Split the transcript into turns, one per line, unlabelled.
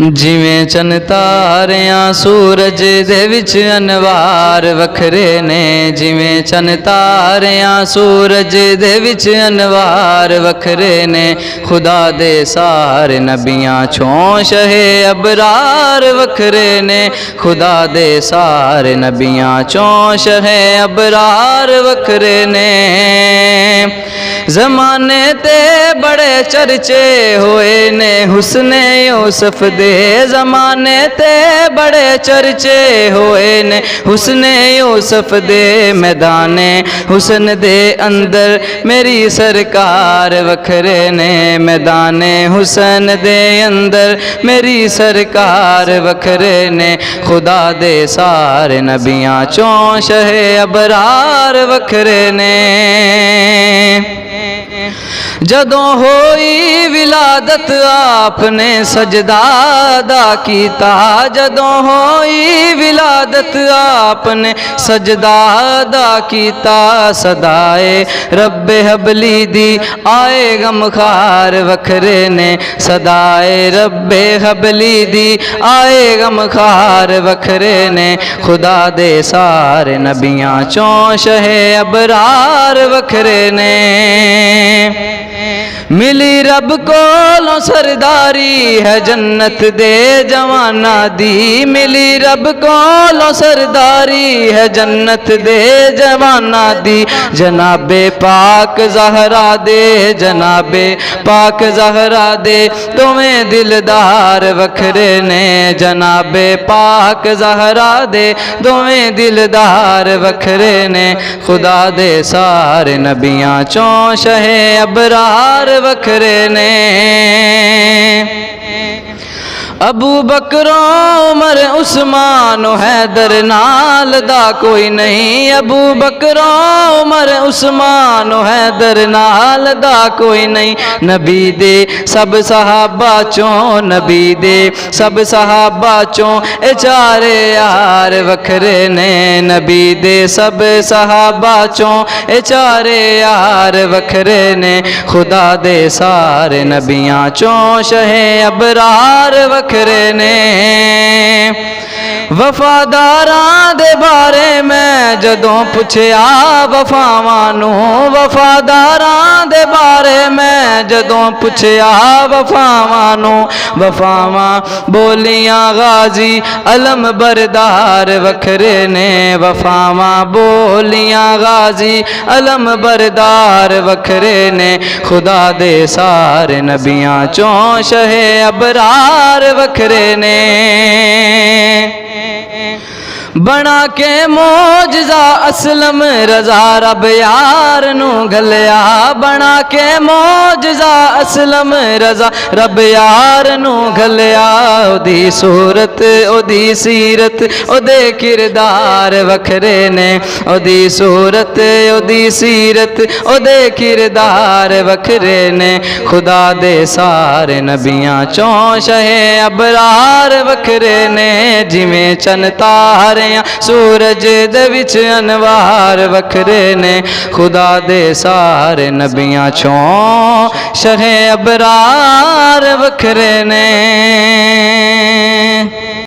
जिवें चन तारियां सूरज दे विच अनवार वखरे ने। जिवें चन तारियां सूरज दे विच अनवार वखरे ने। खुदा दे सारे नबियां चों शहे अबरार वखरे ने। खुदा दे सारे नबियां चों शहे अबरार वखरे ने। ज़माने ते बड़े चर्चे होए ने हुस्ने यूसुफ दे। ज़माने ते बड़े चर्चे होए ने हुस्ने यूसुफ दे। मैदाने हुस्न दे अंदर मेरी सरकार वखरे ने। मैदाने हुस्न दे अंदर मेरी सरकार वखरे ने। खुदा दे सारे नबियां चों शहे अबरार वखरे ने। जदों होई विलादत आपने सजदा अदा कीता। जदों होई विलादत आपने सजदा अदा कीता। सदाए रब्बे हबली दी आए गमखार वखरे ने। सदाए रब्बे हबली दी आए गमखार वखरे ने। खुदा दे सारे नबियां चों शहे अबरार वखरे ने। मिली रब कोलों सरदारी है जन्नत दे जवाना दी। मिली रब कोलों सरदारी है जन्नत दे जवाना दी। जनाबे पाक ज़हरा दे जनाबे पाक ज़हरा दे तुम्हें दिलदार वखरे ने। जनाबे पाक ज़हरा दे तुम्हें दिलदार वखरे ने। खुदा दे सारे नबियां चों शहे अबरार वखरे ने। अबू बकरो उमर उस्मान हैदर नाल दा कोई नहीं। अबू बकरो उमर उस्मान हैदर नाल दा कोई नहीं। नबी दे सब सहाबा चों नबी दे सब सहाबा चों ए चारे यार वखरे ने। नबी दे सब सहाबा चों ए चारे यार वखरे ने। खुदा दे सारे नबियां चों शहे अबरार वखरे ने। वफादारां दे बारे में जदों पुछया वफावां नूं। वफादारां दे बारे में जदों पुछया वफावां नूं। वफावां बोलियां गाजी अलम बरदार वखरे ने। वफावां बोलियां गाजी अलम बरदार वखरे ने। खुदा दे सारे नबियां चों शहे अबरार वखरे ने। बना के मोजज़ा असलम रज़ा रब यार नू घलिया। बना के मोजज़ा असलम रज़ा रब यार नू घलिया। ओदी सूरत ओदी सीरत ओदे किरदार वखरे ने। ओदी सूरत ओदी सीरत ओदे किरदार वखरे ने। खुदा दे सारे नबियां चों शहे अबरार वखरे ने। जिवें चन तार सूरज दे विच अनवार वखरे ने। खुदा दे सारे नबियां चों शहे अबरार वखरे ने।